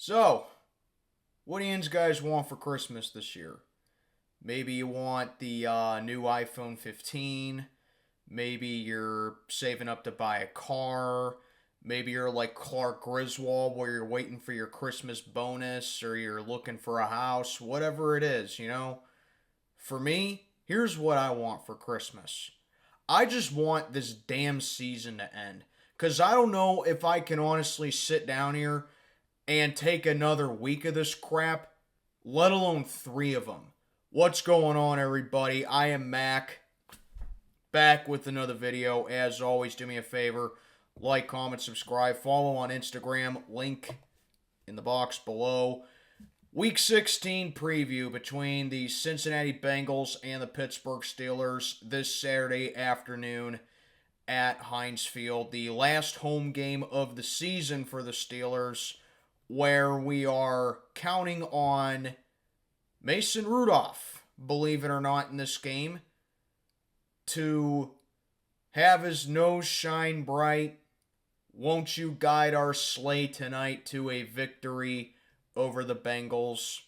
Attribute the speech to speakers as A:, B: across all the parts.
A: So, what do you guys want for Christmas this year? Maybe you want the new iPhone 15. Maybe you're saving up to buy a car. Maybe you're like Clark Griswold where you're waiting for your Christmas bonus or you're looking for a house. Whatever it is. For me, here's what I want for Christmas. I just want this damn season to end. Because I don't know if I can honestly sit down here and take another week of this crap, let alone 3 of them. What's going on, everybody? I am Mac, back with another video. As always, do me a favor, like, comment, subscribe, follow on Instagram, link in the box below. Week 16 preview between the Cincinnati Bengals and the Pittsburgh Steelers this Saturday afternoon at Heinz Field. The last home game of the season for the Steelers, where we are counting on Mason Rudolph, believe it or not, in this game, to have his nose shine bright. Won't you guide our sleigh tonight to a victory over the Bengals?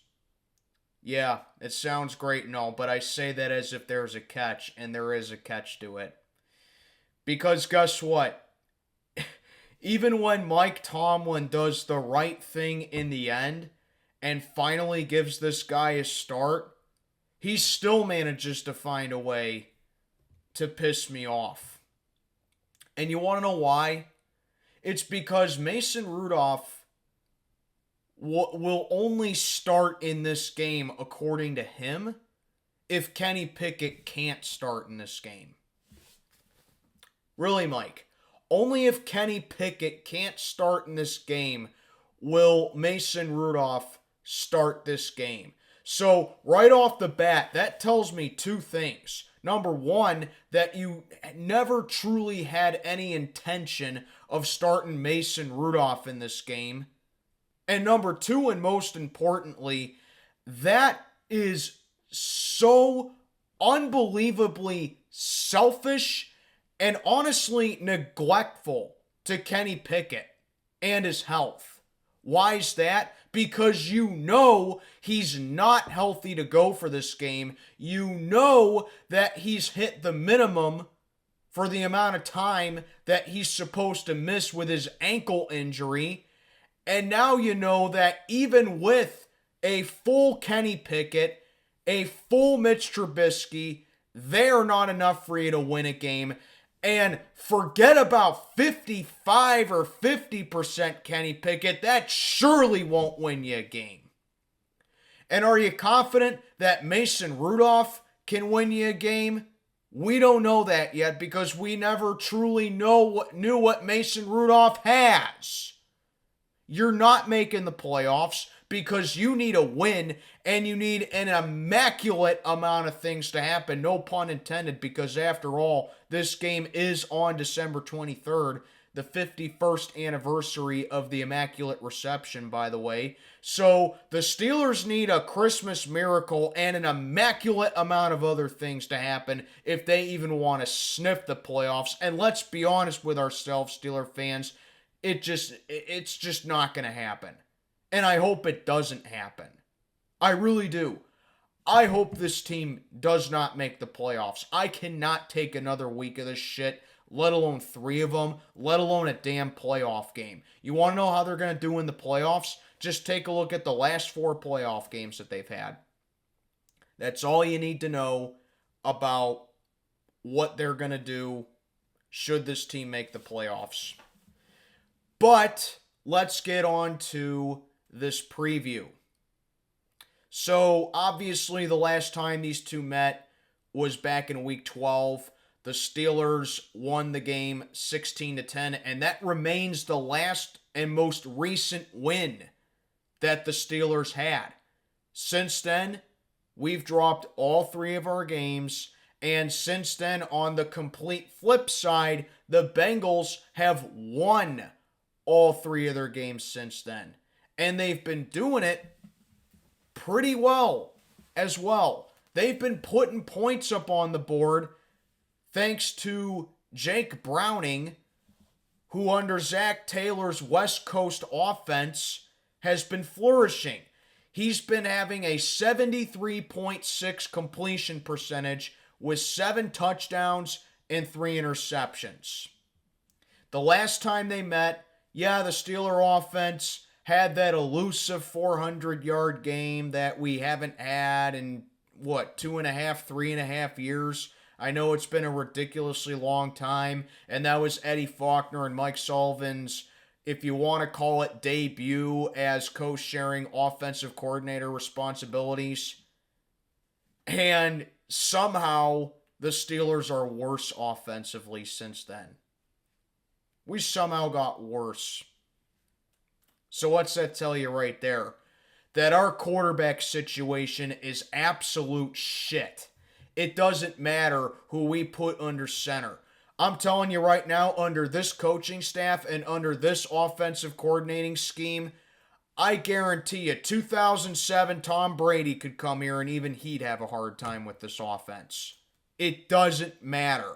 A: Yeah, it sounds great and all, but I say that as if there's a catch, and there is a catch to it. Because guess what? Even when Mike Tomlin does the right thing in the end and finally gives this guy a start, he still manages to find a way to piss me off. And you want to know why? It's because Mason Rudolph will only start in this game, according to him, if Kenny Pickett can't start in this game. Really, Mike? Only if Kenny Pickett can't start in this game will Mason Rudolph start this game. So, right off the bat, that tells me 2 things. Number 1, that you never truly had any intention of starting Mason Rudolph in this game. And number 2, and most importantly, that is so unbelievably selfish and honestly neglectful to Kenny Pickett and his health. Why is that? Because you know he's not healthy to go for this game. You know that he's hit the minimum for the amount of time that he's supposed to miss with his ankle injury. And now you know that even with a full Kenny Pickett, a full Mitch Trubisky, they are not enough for you to win a game. And forget about 55 or 50% Kenny Pickett. That surely won't win you a game. And are you confident that Mason Rudolph can win you a game? We don't know that yet because we never truly knew what Mason Rudolph has. You're not making the playoffs because you need a win and you need an immaculate amount of things to happen. No pun intended, because after all, this game is on December 23rd, the 51st anniversary of the Immaculate Reception, by the way. So the Steelers need a Christmas miracle and an immaculate amount of other things to happen if they even want to sniff the playoffs. And let's be honest with ourselves, Steeler fans, it's just not going to happen. And I hope it doesn't happen. I really do. I hope this team does not make the playoffs. I cannot take another week of this shit, let alone 3 of them, let alone a damn playoff game. You want to know how they're going to do in the playoffs? Just take a look at the last 4 playoff games that they've had. That's all you need to know about what they're going to do should this team make the playoffs. But let's get on to this preview. So, obviously, the last time these two met was back in Week 12. The Steelers won the game 16-10, and that remains the last and most recent win that the Steelers had. Since then, we've dropped all 3 of our games, and since then, on the complete flip side, the Bengals have won all 3 of their games since then. And they've been doing it pretty well as well. They've been putting points up on the board thanks to Jake Browning, who under Zach Taylor's West Coast offense has been flourishing. He's been having a 73.6 completion percentage with 7 touchdowns and 3 interceptions. The last time they met, the Steeler offense had that elusive 400-yard game that we haven't had in, 3.5 years. I know it's been a ridiculously long time, and that was Eddie Faulkner and Mike Sullivan's, if you want to call it, debut as co-sharing offensive coordinator responsibilities. And somehow the Steelers are worse offensively since then. We somehow got worse. So what's that tell you right there? That our quarterback situation is absolute shit. It doesn't matter who we put under center. I'm telling you right now, under this coaching staff and under this offensive coordinating scheme, I guarantee you 2007 Tom Brady could come here and even he'd have a hard time with this offense. It doesn't matter.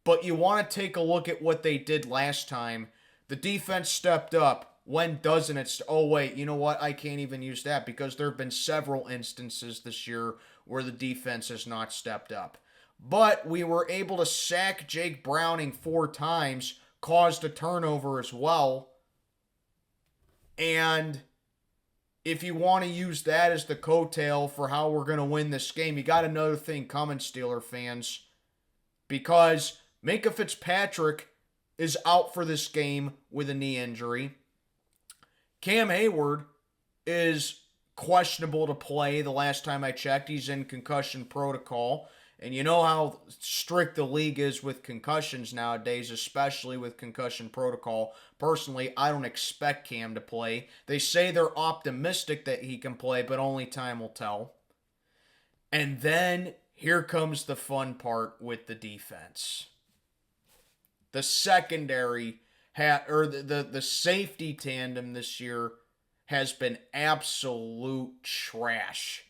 A: But you want to take a look at what they did last time. The defense stepped up. When doesn't it? Oh, wait, you know what? I can't even use that because there have been several instances this year where the defense has not stepped up. But we were able to sack Jake Browning 4 times, caused a turnover as well. And if you want to use that as the coattail for how we're going to win this game, you got another thing coming, Steeler fans. Because Minkah Fitzpatrick is out for this game with a knee injury. Cam Hayward is questionable to play. The last time I checked, he's in concussion protocol. And you know how strict the league is with concussions nowadays, especially with concussion protocol. Personally, I don't expect Cam to play. They say they're optimistic that he can play, but only time will tell. And then here comes the fun part with the defense. The secondary, the safety tandem this year has been absolute trash.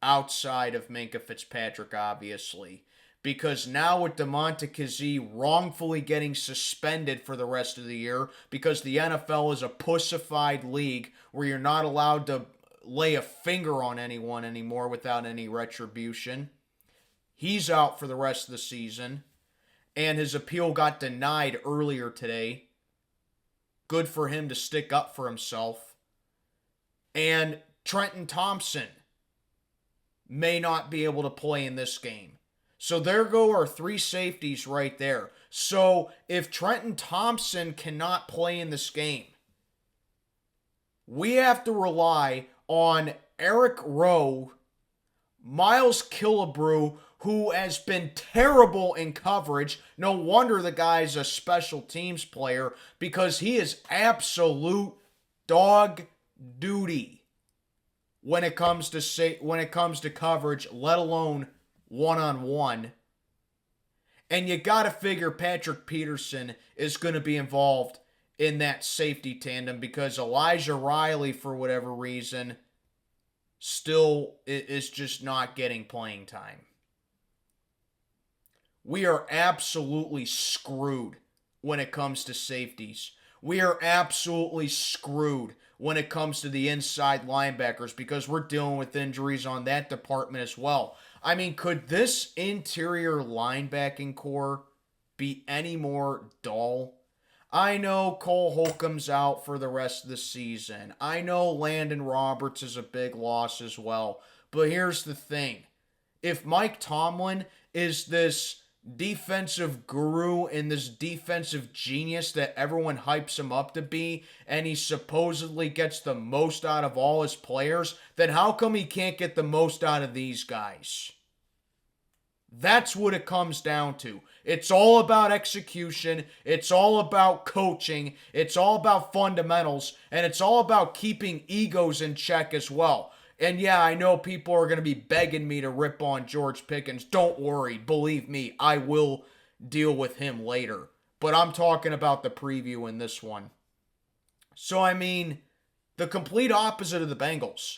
A: Outside of Minkah Fitzpatrick, obviously. Because now with DeMonte Kazee wrongfully getting suspended for the rest of the year, because the NFL is a pussified league where you're not allowed to lay a finger on anyone anymore without any retribution. He's out for the rest of the season. And his appeal got denied earlier today. Good for him to stick up for himself. And Trenton Thompson may not be able to play in this game. So there go our 3 safeties right there. So if Trenton Thompson cannot play in this game, we have to rely on Eric Rowe, Miles Killebrew, who has been terrible in coverage. No wonder the guy's a special teams player because he is absolute dog duty when it comes to coverage, let alone one-on-one. And you got to figure Patrick Peterson is going to be involved in that safety tandem because Elijah Riley, for whatever reason, still is just not getting playing time. We are absolutely screwed when it comes to safeties. We are absolutely screwed when it comes to the inside linebackers because we're dealing with injuries on that department as well. I mean, could this interior linebacking core be any more dull? I know Cole Holcomb's out for the rest of the season. I know Landon Roberts is a big loss as well. But here's the thing. If Mike Tomlin is this defensive guru and this defensive genius that everyone hypes him up to be, and he supposedly gets the most out of all his players, then how come he can't get the most out of these guys? That's what it comes down to. It's all about execution, it's all about coaching, it's all about fundamentals, and it's all about keeping egos in check as well. And yeah, I know people are going to be begging me to rip on George Pickens. Don't worry. Believe me, I will deal with him later. But I'm talking about the preview in this one. So, I mean, the complete opposite of the Bengals.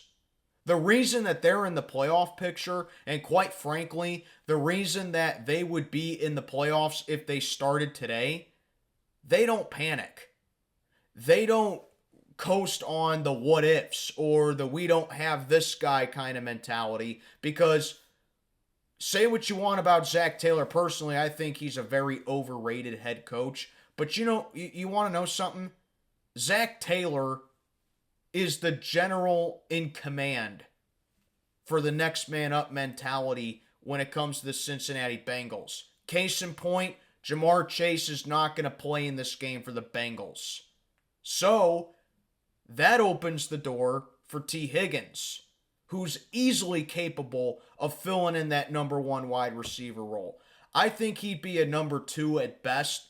A: The reason that they're in the playoff picture, and quite frankly, the reason that they would be in the playoffs if they started today, they don't panic. They don't coast on the what ifs or the we don't have this guy kind of mentality, because say what you want about Zach Taylor. Personally, I think he's a very overrated head coach. But you want to know something? Zach Taylor is the general in command for the next man up mentality when it comes to the Cincinnati Bengals. Case in point, Jamar Chase is not going to play in this game for the Bengals. So, that opens the door for T. Higgins, who's easily capable of filling in that number one wide receiver role. I think he'd be a number two at best.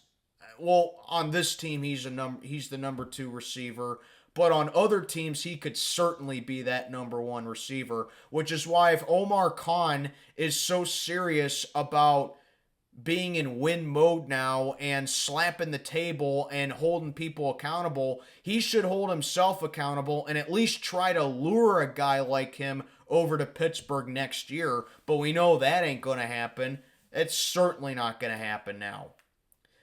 A: Well, on this team, he's the number two receiver. But on other teams, he could certainly be that number one receiver, which is why if Omar Khan is so serious about being in win mode now and slapping the table and holding people accountable, he should hold himself accountable and at least try to lure a guy like him over to Pittsburgh next year. But we know that ain't going to happen. It's certainly not going to happen now.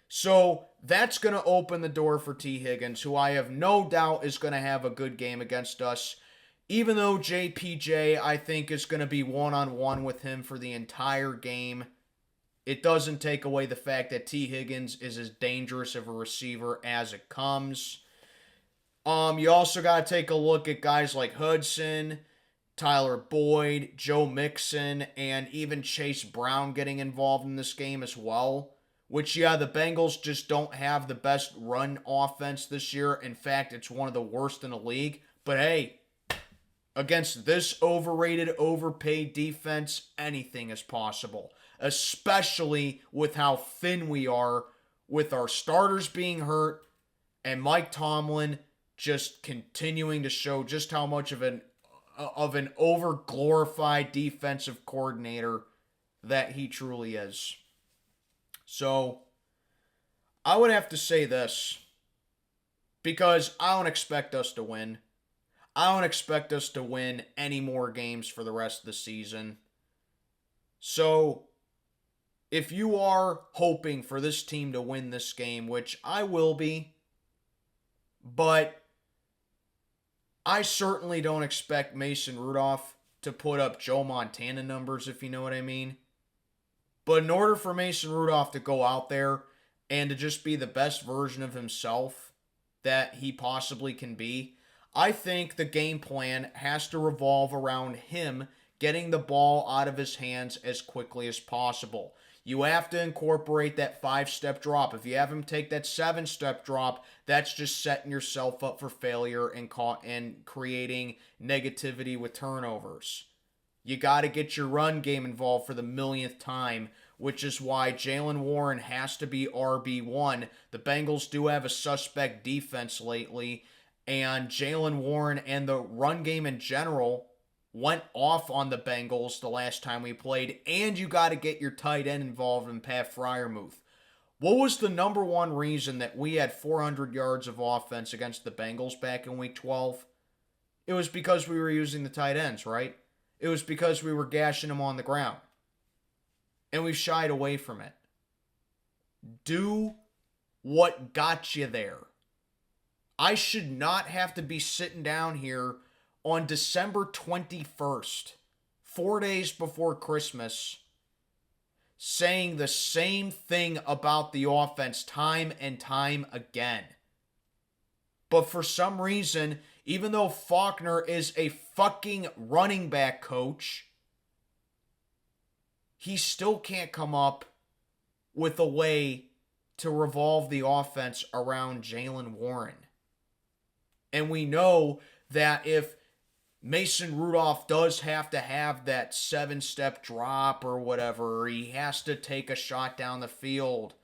A: So that's going to open the door for T. Higgins, who I have no doubt is going to have a good game against us. Even though JPJ, I think, is going to be one-on-one with him for the entire game, it doesn't take away the fact that T. Higgins is as dangerous of a receiver as it comes. You also got to take a look at guys like Hudson, Tyler Boyd, Joe Mixon, and even Chase Brown getting involved in this game as well. Which, yeah, the Bengals just don't have the best run offense this year. In fact, it's one of the worst in the league. But hey, against this overrated, overpaid defense, anything is possible. Especially with how thin we are, with our starters being hurt, and Mike Tomlin just continuing to show just how much of an over-glorified defensive coordinator that he truly is. So, I would have to say this, because I don't expect us to win. I don't expect us to win any more games for the rest of the season. So, if you are hoping for this team to win this game, which I will be, but I certainly don't expect Mason Rudolph to put up Joe Montana numbers, if you know what I mean. But in order for Mason Rudolph to go out there and to just be the best version of himself that he possibly can be, I think the game plan has to revolve around him getting the ball out of his hands as quickly as possible. You have to incorporate that 5-step drop. If you have him take that 7-step drop, that's just setting yourself up for failure and creating negativity with turnovers. You got to get your run game involved for the millionth time, which is why Jaylen Warren has to be RB1. The Bengals do have a suspect defense lately, and Jaylen Warren and the run game in general went off on the Bengals the last time we played, and you got to get your tight end involved in Pat Freiermuth. What was the number one reason that we had 400 yards of offense against the Bengals back in Week 12? It was because we were using the tight ends, right? It was because we were gashing them on the ground. And we've shied away from it. Do what got you there. I should not have to be sitting down here on December 21st, 4 days before Christmas, saying the same thing about the offense time and time again. But for some reason, even though Faulkner is a fucking running back coach, he still can't come up with a way to revolve the offense around Jaylen Warren. And we know that if Mason Rudolph does have to have that 7-step drop or whatever, or he has to take a shot down the field,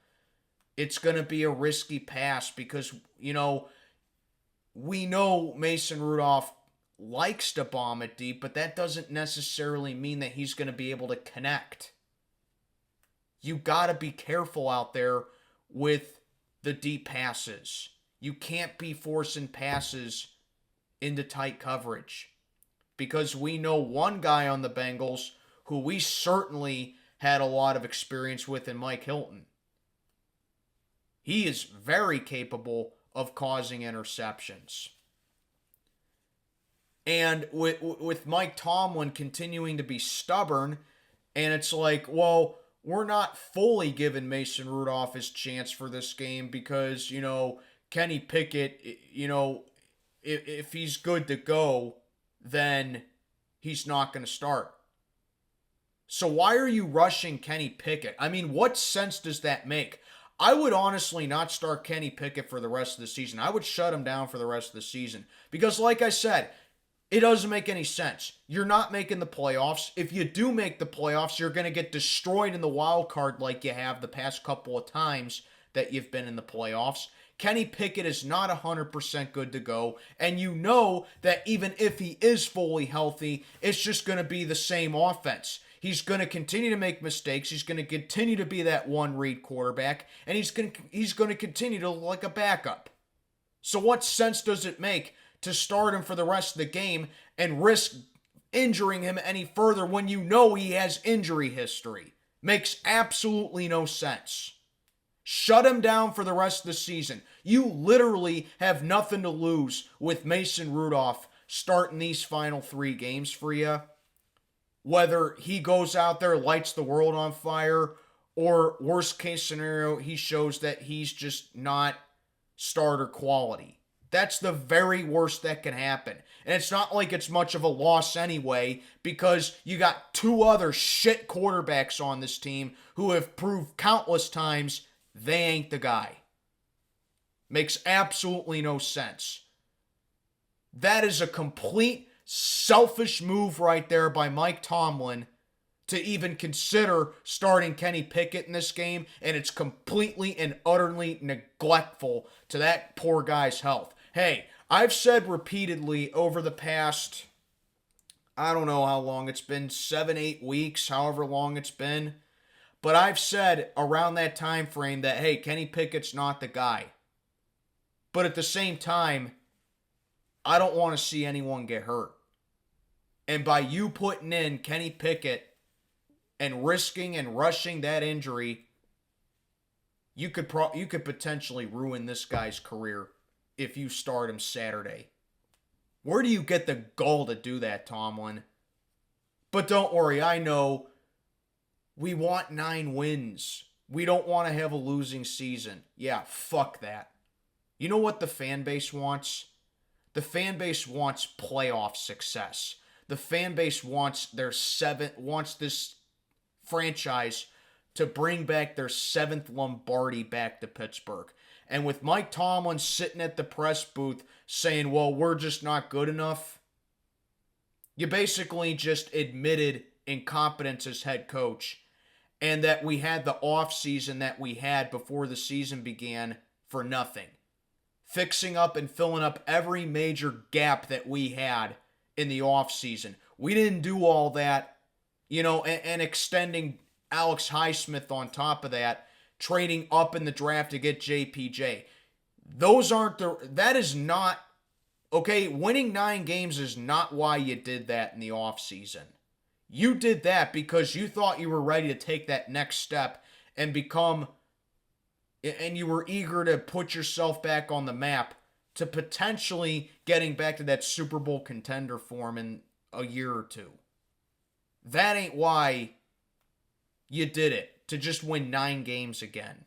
A: it's going to be a risky pass because, we know Mason Rudolph likes to bomb it deep, but that doesn't necessarily mean that he's going to be able to connect. You got to be careful out there with the deep passes. You can't be forcing passes into tight coverage, because we know one guy on the Bengals who we certainly had a lot of experience with in Mike Hilton. He is very capable of causing interceptions. And with Mike Tomlin continuing to be stubborn, and it's like, well, we're not fully giving Mason Rudolph his chance for this game because, Kenny Pickett, if he's good to go, then he's not going to start. So why are you rushing Kenny Pickett? I mean, what sense does that make? I would honestly not start Kenny Pickett for the rest of the season. I would shut him down for the rest of the season. Because like I said, it doesn't make any sense. You're not making the playoffs. If you do make the playoffs, you're going to get destroyed in the wild card like you have the past couple of times that you've been in the playoffs. Kenny Pickett is not 100% good to go, and you know that even if he is fully healthy, it's just going to be the same offense. He's going to continue to make mistakes. He's going to continue to be that one-read quarterback, and he's going to continue to look like a backup. So what sense does it make to start him for the rest of the game and risk injuring him any further when you know he has injury history? Makes absolutely no sense. Shut him down for the rest of the season. You literally have nothing to lose with Mason Rudolph starting these final 3 games for you. Whether he goes out there, lights the world on fire, or worst case scenario, he shows that he's just not starter quality. That's the very worst that can happen. And it's not like it's much of a loss anyway, because you got 2 other shit quarterbacks on this team who have proved countless times they ain't the guy. Makes absolutely no sense. That is a complete selfish move right there by Mike Tomlin to even consider starting Kenny Pickett in this game, and it's completely and utterly neglectful to that poor guy's health. Hey, I've said repeatedly over the past, I don't know how long it's been, 7-8 weeks, however long it's been, but I've said around that time frame that, hey, Kenny Pickett's not the guy. But at the same time, I don't want to see anyone get hurt. And by you putting in Kenny Pickett and risking and rushing that injury, you could potentially ruin this guy's career if you start him Saturday. Where do you get the gall to do that, Tomlin? But don't worry, I know we want 9 wins. We don't want to have a losing season. Yeah, fuck that. You know what the fan base wants? The fan base wants playoff success. The fan base wants this franchise to bring back their 7th Lombardi back to Pittsburgh. And with Mike Tomlin sitting at the press booth saying, well, we're just not good enough, you basically just admitted incompetence as head coach, and that we had the offseason that we had before the season began for nothing. Fixing up and filling up every major gap that we had in the offseason. We didn't do all that, and extending Alex Highsmith on top of that, trading up in the draft to get JPJ. That is not, okay, winning 9 games is not why you did that in the offseason. You did that because you thought you were ready to take that next step and you were eager to put yourself back on the map to potentially getting back to that Super Bowl contender form in a year or 2. That ain't why you did it, to just win 9 games again.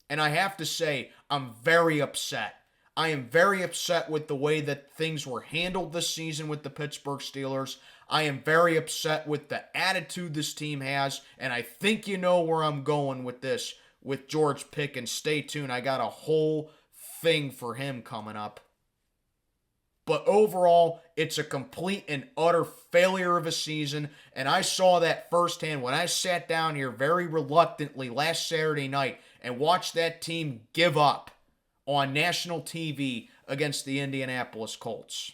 A: And I have to say, I'm very upset. I am very upset with the way that things were handled this season with the Pittsburgh Steelers. I am very upset with the attitude this team has, and I think you know where I'm going with this with George Pickens. Stay tuned. I got a whole thing for him coming up. But overall, it's a complete and utter failure of a season, and I saw that firsthand when I sat down here very reluctantly last Saturday night and watched that team give up on national TV against the Indianapolis Colts.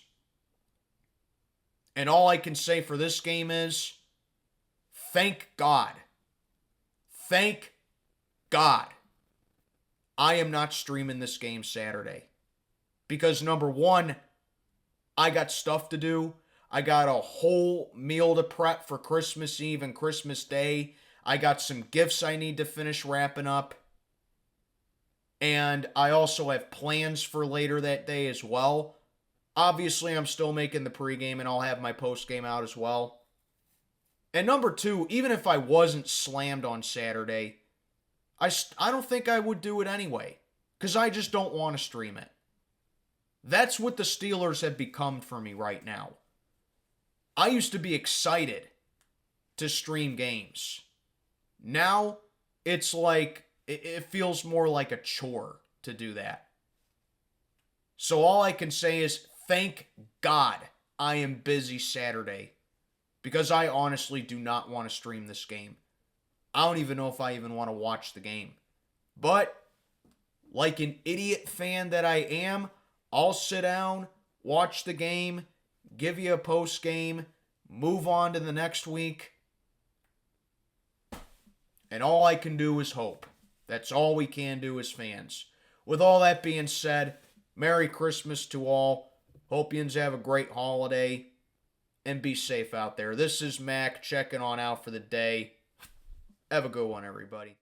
A: And all I can say for this game is, thank God. Thank God I am not streaming this game Saturday. Because number one, I got stuff to do. I got a whole meal to prep for Christmas Eve and Christmas Day. I got some gifts I need to finish wrapping up. And I also have plans for later that day as well. Obviously, I'm still making the pregame, and I'll have my postgame out as well. And number two, even if I wasn't slammed on Saturday, I don't think I would do it anyway, because I just don't want to stream it. That's what the Steelers have become for me right now. I used to be excited to stream games. Now, it's like, it feels more like a chore to do that. So all I can say is, thank God I am busy Saturday, because I honestly do not want to stream this game. I don't even know if I even want to watch the game. But, like an idiot fan that I am, I'll sit down, watch the game, give you a post game, move on to the next week. And all I can do is hope. That's all we can do as fans. With all that being said, Merry Christmas to all. Hope yins have a great holiday. And be safe out there. This is Mac checking on out for the day. Have a good one, everybody.